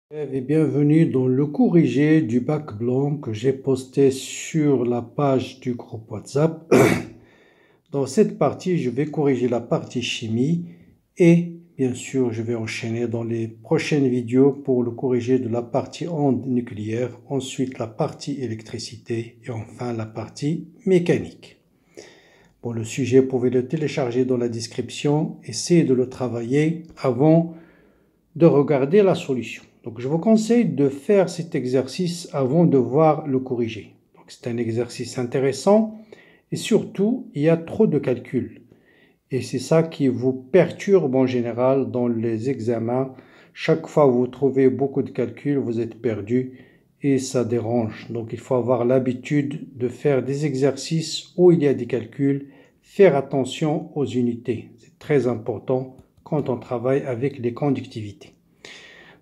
Et bienvenue dans le corrigé du bac blanc que j'ai posté sur la page du groupe WhatsApp. Dans cette partie, je vais corriger la partie chimie et bien sûr, je vais enchaîner dans les prochaines vidéos pour le corriger de la partie onde nucléaire, ensuite la partie électricité et enfin la partie mécanique. Bon, le sujet, vous pouvez le télécharger dans la description, essayez de le travailler avant de regarder la solution. Donc, je vous conseille de faire cet exercice avant de voir le corrigé. Donc, c'est un exercice intéressant et surtout, il y a trop de calculs. Et c'est ça qui vous perturbe en général dans les examens. Chaque fois que vous trouvez beaucoup de calculs, vous êtes perdu et ça dérange. Donc, il faut avoir l'habitude de faire des exercices où il y a des calculs. Faire attention aux unités. C'est très important quand on travaille avec les conductivités.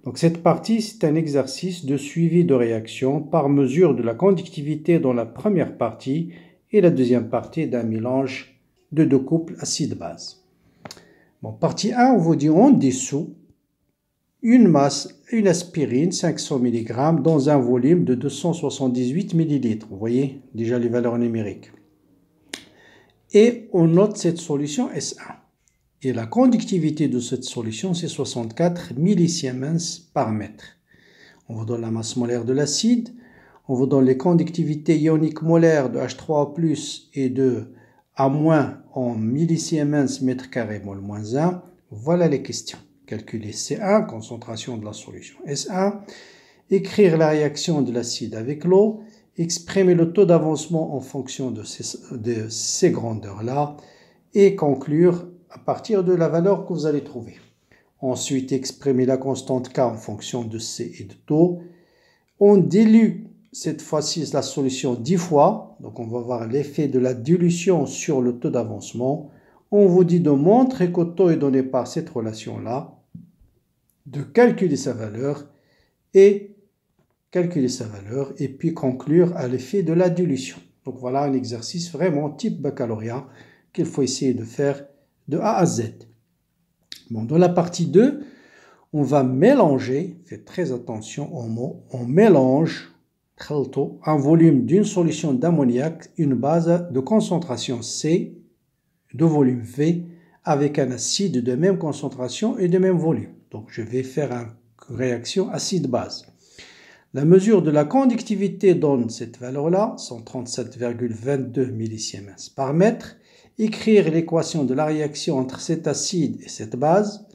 Donc cette partie, c'est un exercice de suivi de réaction par mesure de la conductivité dans la première partie et la deuxième partie d'un mélange de deux couples acide-base. Bon, partie 1, on vous dit on dissout une aspirine 500 mg dans un volume de 278 ml. Vous voyez déjà les valeurs numériques. Et on note cette solution S1. Et la conductivité de cette solution, c'est 64 millisiemens par mètre. On vous donne la masse molaire de l'acide, on vous donne les conductivités ioniques molaires de H3O+, et de A- en millisiemens mètre carré mol moins 1. Voilà les questions. Calculer C1, concentration de la solution S1, écrire la réaction de l'acide avec l'eau, exprimer le taux d'avancement en fonction de ces grandeurs-là, et conclure à partir de la valeur que vous allez trouver. Ensuite, exprimer la constante K en fonction de C et de taux. On dilue cette fois-ci la solution 10 fois. Donc, on va voir l'effet de la dilution sur le taux d'avancement. On vous dit de montrer que le taux est donné par cette relation-là, de calculer sa valeur et puis conclure à l'effet de la dilution. Donc, voilà un exercice vraiment type baccalauréat qu'il faut essayer de faire de A à Z. Bon, dans la partie 2, on va mélanger, faites très attention aux mots, on mélange un volume d'une solution d'ammoniac, une base de concentration C, de volume V, avec un acide de même concentration et de même volume. Donc, je vais faire une réaction acide-base. La mesure de la conductivité donne cette valeur-là, 137,22 millisiemens par mètre. Écrire l'équation de la réaction entre cet acide et cette base.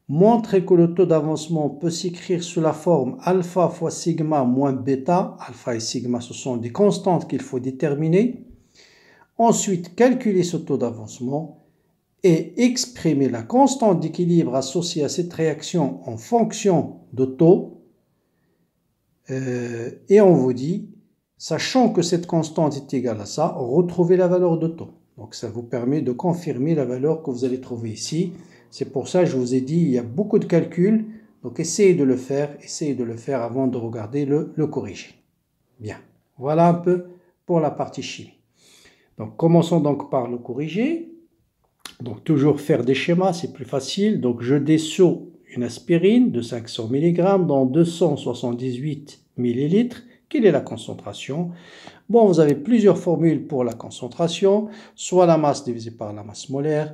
Montrer que le taux d'avancement peut s'écrire sous la forme alpha fois sigma moins bêta. Alpha et sigma, ce sont des constantes qu'il faut déterminer. Ensuite, calculer ce taux d'avancement et exprimer la constante d'équilibre associée à cette réaction en fonction de taux. Et on vous dit, sachant que cette constante est égale à ça, retrouvez la valeur de taux. Donc ça vous permet de confirmer la valeur que vous allez trouver ici. C'est pour ça que je vous ai dit, il y a beaucoup de calculs. Donc essayez de le faire avant de regarder le corriger. Bien, voilà un peu pour la partie chimie. Donc commençons donc par le corriger. Donc toujours faire des schémas, c'est plus facile. Donc je dissous une aspirine de 500 mg dans 278 ml. Quelle est la concentration? Bon, vous avez plusieurs formules pour la concentration, soit la masse divisée par la masse molaire,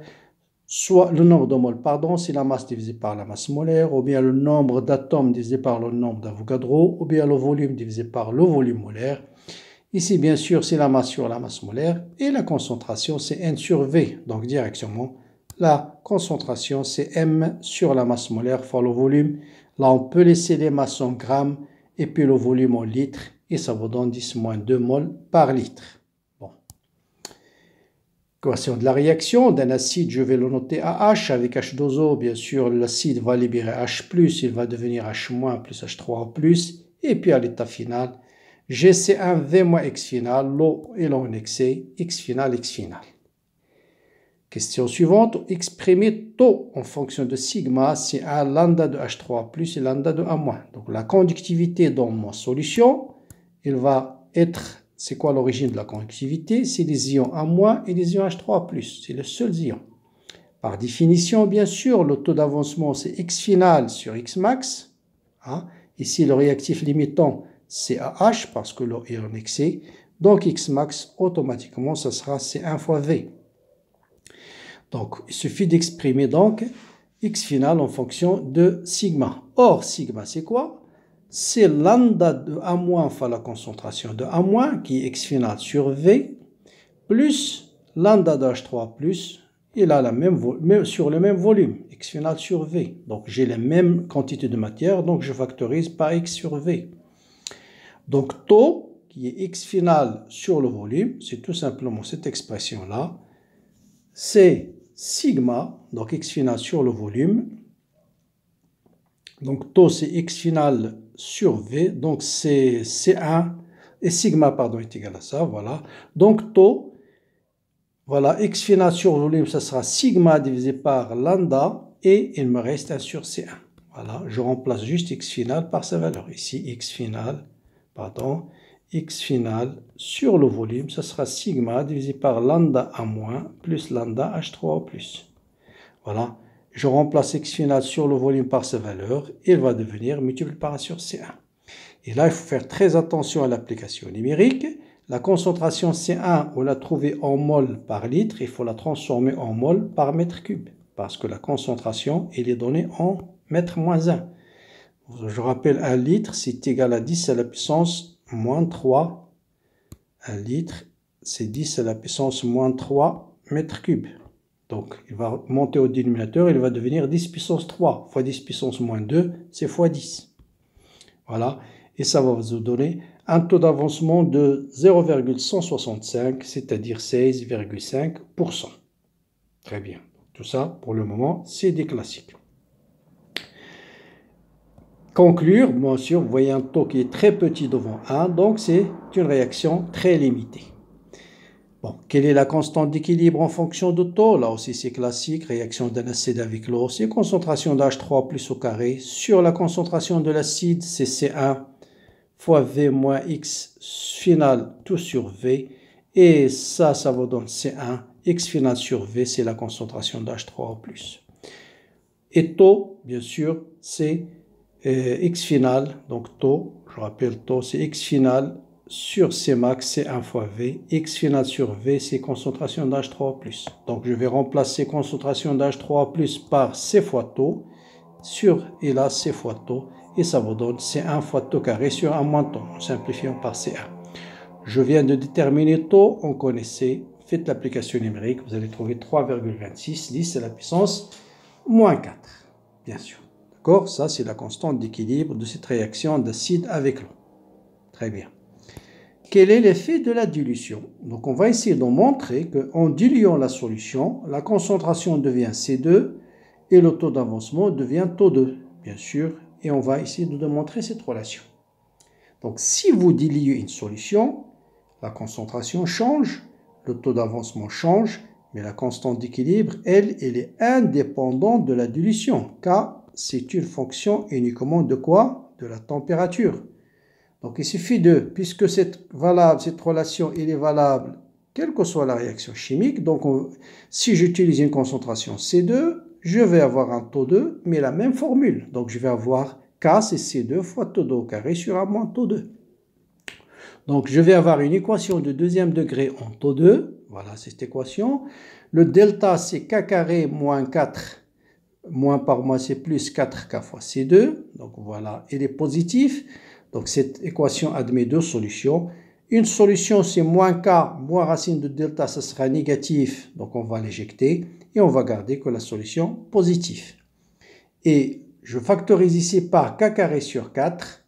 soit le nombre de moles, c'est la masse divisée par la masse molaire, ou bien le nombre d'atomes divisé par le nombre d'Avogadro, ou bien le volume divisé par le volume molaire. Ici, bien sûr, c'est la masse sur la masse molaire, et la concentration, c'est N sur V, donc directement, la concentration, c'est M sur la masse molaire fois le volume. Là, on peut laisser les masses en grammes, et puis le volume en litres, et ça vous donne 10 moins 2 moles par litre. Bon. Équation de la réaction d'un acide, je vais le noter à H avec H2O. Bien sûr, l'acide va libérer H+, il va devenir H- plus H3O+, et puis à l'état final, GC1V X final, l'eau est en excès, X final. Question suivante, exprimer taux en fonction de sigma, c'est un lambda de H3 et lambda de A-. Donc la conductivité dans ma solution, il va être, c'est quoi l'origine de la conductivité? C'est les ions A- et les ions H3+, c'est les seuls ions. Par définition, bien sûr, le taux d'avancement, c'est X final sur X max. Hein? Ici, le réactif limitant, c'est AH parce que l'eau est en excès. Donc, X max, automatiquement, ça sera C1 fois V. Donc, il suffit d'exprimer donc X final en fonction de sigma. Or, sigma, c'est quoi? C'est lambda de A- fois la concentration de A- qui est X final sur V, plus lambda de H3 plus, il a la même sur le même volume, X final sur V. Donc, j'ai la même quantité de matière, donc je factorise par X sur V. Donc, taux, qui est X final sur le volume, c'est tout simplement cette expression-là, c'est sigma, donc X final sur le volume. Donc, taux, c'est X final sur V, donc c'est C1, et sigma, pardon, est égal à ça, voilà. Donc, taux, voilà, X final sur volume, ça sera sigma divisé par lambda, et il me reste 1 sur C1. Voilà, je remplace juste X final par sa valeur. Ici, X final sur le volume, ça sera sigma divisé par lambda A- plus lambda H3 plus. Voilà, je remplace X final sur le volume par sa valeur, il va devenir multiplié par 1 sur C1. Et là, il faut faire très attention à l'application numérique. La concentration C1, on l'a trouvée en mol par litre, il faut la transformer en mol par mètre cube, parce que la concentration, elle est donnée en mètre moins 1. Je rappelle, 1 litre, c'est égal à 10 à la puissance moins 3. 1 litre, c'est 10 à la puissance moins 3 mètres cubes. Donc, il va monter au dénominateur, il va devenir 10 puissance 3 fois 10 puissance moins 2, c'est fois 10. Voilà, et ça va vous donner un taux d'avancement de 0,165, c'est-à-dire 16,5%. Très bien. Tout ça, pour le moment, c'est des classiques. Conclure, bien sûr, vous voyez un taux qui est très petit devant 1, donc c'est une réaction très limitée. Bon, quelle est la constante d'équilibre en fonction de taux? Là aussi, c'est classique. Réaction d'un acide avec l'eau, c'est concentration d'H3 plus au carré. Sur la concentration de l'acide, c'est C1 fois V moins X final tout sur V. Et ça vous donne C1. X final sur V, c'est la concentration d'H3 plus. Et taux, bien sûr, c'est X final. Donc taux, je rappelle taux, c'est X final sur C max, c'est 1 fois V. X final sur V, c'est concentration d'H3+. Donc, je vais remplacer concentration d'H3+, par C fois taux, sur, et là, C fois taux, et ça vous donne C1 fois taux carré sur 1 moins taux, en simplifiant par C1. Je viens de déterminer taux, on connaissait, faites l'application numérique, vous allez trouver 3,26, 10 à la puissance moins 4, bien sûr. D'accord? Ça, c'est la constante d'équilibre de cette réaction d'acide avec l'eau. Très bien. Quel est l'effet de la dilution? Donc, on va essayer de montrer qu'en diluant la solution, la concentration devient C2 et le taux d'avancement devient taux 2, bien sûr. Et on va essayer de démontrer cette relation. Donc, si vous diluez une solution, la concentration change, le taux d'avancement change, mais la constante d'équilibre, elle est indépendante de la dilution, car c'est une fonction uniquement de quoi? De la température. Donc, il suffit puisque cette relation elle est valable, quelle que soit la réaction chimique, donc si j'utilise une concentration C2, je vais avoir un taux 2, mais la même formule. Donc, je vais avoir K, c'est C2 fois taux 2 au carré sur 1 moins taux 2. Donc, je vais avoir une équation de deuxième degré en taux 2. Voilà cette équation. Le delta, c'est K carré moins 4. Moins par moins, c'est plus 4K fois C2. Donc, voilà, il est positif. Donc, cette équation admet deux solutions. Une solution, c'est moins K, moins racine de delta, ça sera négatif. Donc, on va l'éjecter et on va garder que la solution positive. Et je factorise ici par K carré sur 4.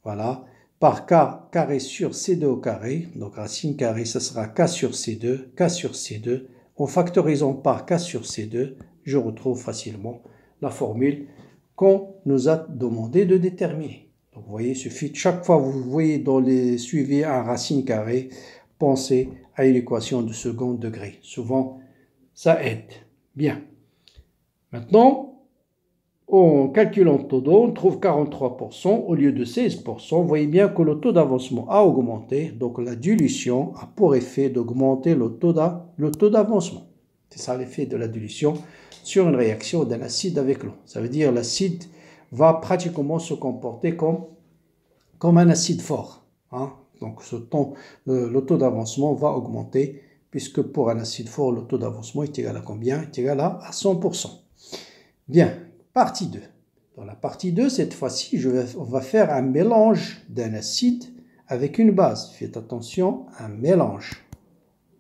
Voilà. Par K carré sur C2 au carré. Donc, racine carrée, ça sera K sur C2, K sur C2. En factorisant par K sur C2, je retrouve facilement la formule qu'on nous a demandé de déterminer. Donc, vous voyez, il suffit de chaque fois que vous voyez dans les suivis un racine carrée, pensez à une équation de second degré. Souvent, ça aide. Bien. Maintenant, en calculant le taux d'eau, on trouve 43% au lieu de 16%. Vous voyez bien que le taux d'avancement a augmenté. Donc, la dilution a pour effet d'augmenter le taux d'avancement. C'est ça l'effet de la dilution sur une réaction d'un acide avec l'eau. Ça veut dire l'acide va pratiquement se comporter comme un acide fort. Hein. Donc le taux d'avancement va augmenter, puisque pour un acide fort, le taux d'avancement est égal à combien? Est égal à 100%. Bien, partie 2. Dans la partie 2, cette fois-ci, on va faire un mélange d'un acide avec une base. Faites attention, un mélange.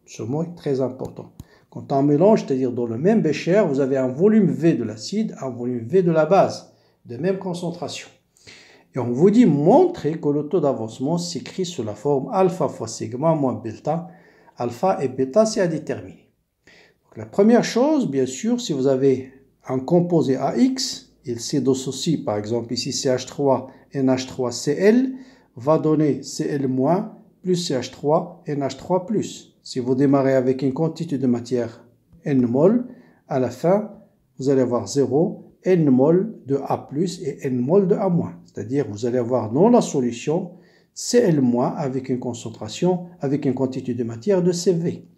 Ce mot est très important. Quand on mélange, c'est-à-dire dans le même bécher, vous avez un volume V de l'acide, un volume V de la base, de même concentration. Et on vous dit montrer que le taux d'avancement s'écrit sous la forme alpha fois sigma moins bêta. Alpha et bêta, c'est à déterminer. Donc, la première chose, bien sûr, si vous avez un composé AX, il se dissocie, par exemple ici CH3, NH3Cl, va donner Cl- plus CH3, NH3+. Si vous démarrez avec une quantité de matière N mol, à la fin, vous allez avoir 0, N mol de A+, et N mol de A-. C'est-à-dire, vous allez avoir dans la solution Cl- avec une concentration, avec une quantité de matière de Cv.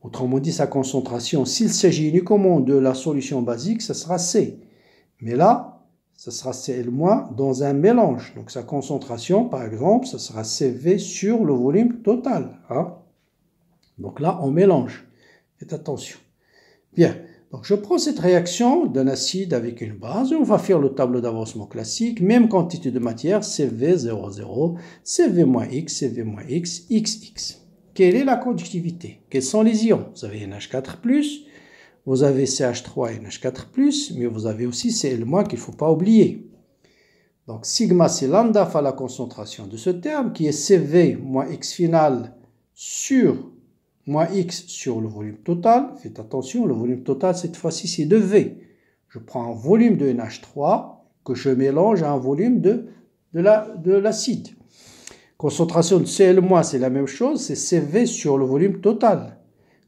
Autrement dit, sa concentration, s'il s'agit uniquement de la solution basique, ça sera C. Mais là, ça sera Cl- dans un mélange. Donc sa concentration, par exemple, ça sera Cv sur le volume total. Hein. Donc là, on mélange. Faites attention. Bien. Donc je prends cette réaction d'un acide avec une base et on va faire le tableau d'avancement classique. Même quantité de matière, Cv00, Cv-X, Cv-X, XX. Quelle est la conductivité? Quels sont les ions? Vous avez NH4+, vous avez CH3 et NH4+, mais vous avez aussi Cl- qu'il ne faut pas oublier. Donc sigma, c'est lambda fois la concentration de ce terme, qui est Cv moins X final sur moins X sur le volume total. Faites attention, le volume total, cette fois-ci, c'est de V. Je prends un volume de NH3 que je mélange à un volume de l'acide. Concentration de Cl-, c'est la même chose, c'est Cv sur le volume total.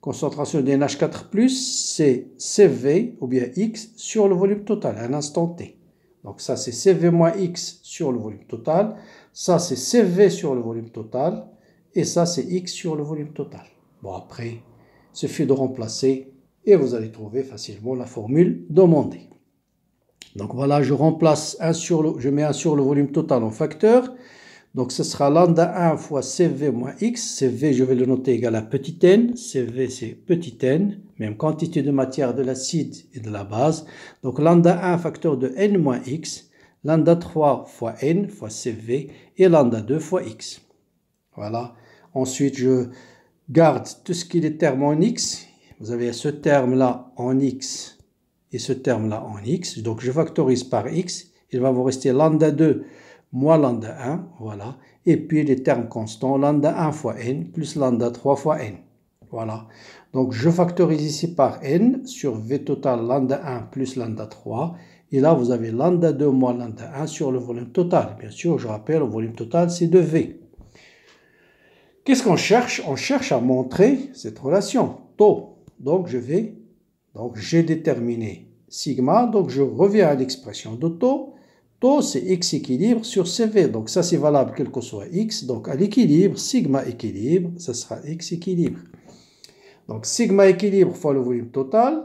Concentration de NH4+, c'est Cv, ou bien X, sur le volume total, à un instant T. Donc ça, c'est Cv moins X sur le volume total. Ça, c'est Cv sur le volume total. Et ça, c'est X sur le volume total. Bon, après, il suffit de remplacer et vous allez trouver facilement la formule demandée. Donc voilà, je mets 1 sur le volume total en facteur. Donc ce sera lambda 1 fois Cv moins X. Cv, je vais le noter égal à petit n. Cv, c'est petit n. Même quantité de matière de l'acide et de la base. Donc lambda 1 facteur de n moins X. Lambda 3 fois n fois Cv. Et lambda 2 fois X. Voilà. Ensuite, je garde tout ce qui est terme en X. Vous avez ce terme-là en X et ce terme-là en X. Donc, je factorise par X. Il va vous rester lambda 2 moins lambda 1. Voilà. Et puis, les termes constants, lambda 1 fois n plus lambda 3 fois n. Voilà. Donc, je factorise ici par n sur V total lambda 1 plus lambda 3. Et là, vous avez lambda 2 moins lambda 1 sur le volume total. Bien sûr, je rappelle, le volume total, c'est de V. Qu'est-ce qu'on cherche? On cherche à montrer cette relation, taux. Donc, j'ai déterminé sigma, donc je reviens à l'expression de taux. Taux, c'est X équilibre sur Cv. Donc, ça, c'est valable quel que soit X. Donc, à l'équilibre, sigma équilibre, ça sera X équilibre. Donc, sigma équilibre fois le volume total,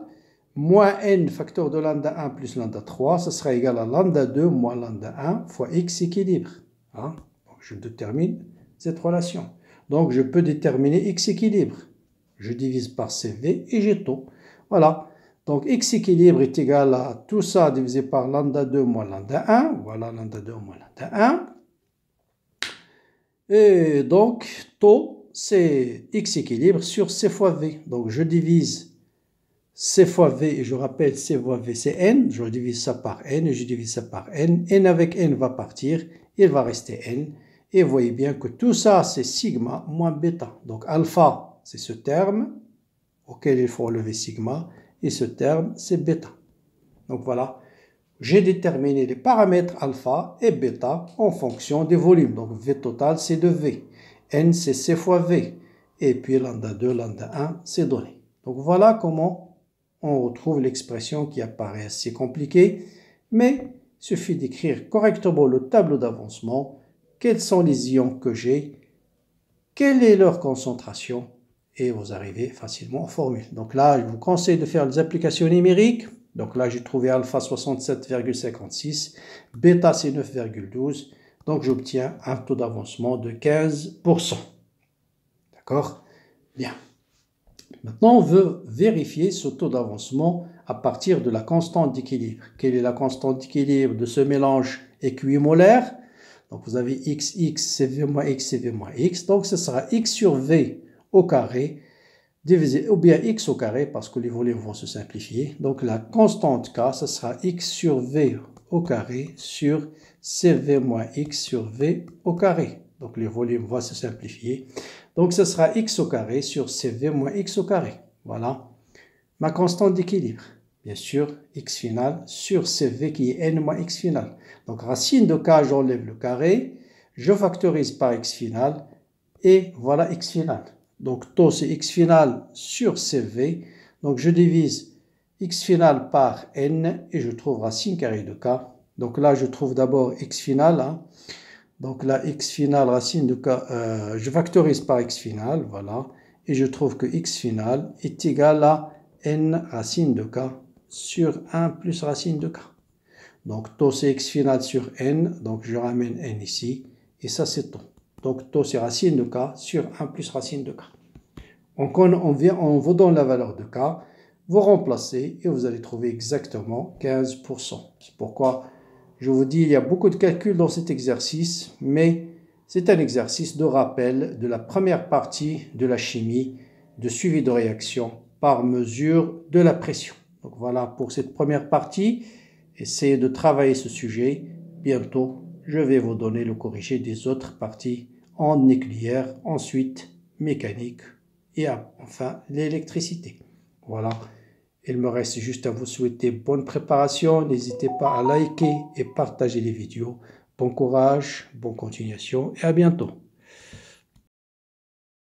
moins n facteur de lambda 1 plus lambda 3, ça sera égal à lambda 2 moins lambda 1 fois X équilibre. Hein? Donc, je détermine cette relation. Donc, je peux déterminer X équilibre. Je divise par Cv et j'ai taux. Voilà. Donc, X équilibre est égal à tout ça divisé par lambda 2 moins lambda 1. Voilà, lambda 2 moins lambda 1. Et donc, taux, c'est X équilibre sur C fois V. Donc, je divise C fois V, et je rappelle, C fois V, c'est N. Je divise ça par N, et je divise ça par N. N avec N va partir, il va rester N. Et vous voyez bien que tout ça, c'est sigma moins bêta. Donc alpha, c'est ce terme auquel il faut relever sigma. Et ce terme, c'est bêta. Donc voilà, j'ai déterminé les paramètres alpha et bêta en fonction des volumes. Donc V total, c'est de V. N, c'est C fois V. Et puis lambda 2, lambda 1, c'est donné. Donc voilà comment on retrouve l'expression qui apparaît assez compliquée. Mais il suffit d'écrire correctement le tableau d'avancement. Quels sont les ions que j'ai, quelle est leur concentration, et vous arrivez facilement en formule. Donc là, je vous conseille de faire des applications numériques. Donc là, j'ai trouvé alpha 67,56, bêta c'est 9,12. Donc j'obtiens un taux d'avancement de 15%. D'accord? Bien. Maintenant, on veut vérifier ce taux d'avancement à partir de la constante d'équilibre. Quelle est la constante d'équilibre de ce mélange équimolaire? Donc vous avez XX, CV moins X, CV moins X. Donc ce sera X sur V au carré divisé, ou bien X au carré, parce que les volumes vont se simplifier. Donc la constante K, ce sera X sur V au carré sur CV moins X sur V au carré. Donc les volumes vont se simplifier. Donc ce sera X au carré sur CV moins X au carré. Voilà ma constante d'équilibre. Bien sûr, X final sur CV qui est N moins X final. Donc racine de K, j'enlève le carré, je factorise par X final et voilà X final. Donc taux c'est X final sur CV. Donc je divise X final par N et je trouve racine carrée de K. Donc là je trouve d'abord X final. Hein. Donc là X final racine de K, je factorise par X final. Voilà. Et je trouve que X final est égal à N racine de K sur 1 plus racine de K. Donc taux c'est X final sur N. Donc je ramène N ici. Et ça c'est taux. Donc taux c'est racine de K sur 1 plus racine de K. On vous donne la valeur de K, vous remplacez et vous allez trouver exactement 15%. C'est pourquoi je vous dis il y a beaucoup de calculs dans cet exercice, mais c'est un exercice de rappel de la première partie de la chimie de suivi de réaction par mesure de la pression. Donc voilà pour cette première partie. Essayez de travailler ce sujet. Bientôt, je vais vous donner le corrigé des autres parties en nucléaire, ensuite mécanique et enfin l'électricité. Voilà. Il me reste juste à vous souhaiter bonne préparation. N'hésitez pas à liker et partager les vidéos. Bon courage, bonne continuation et à bientôt.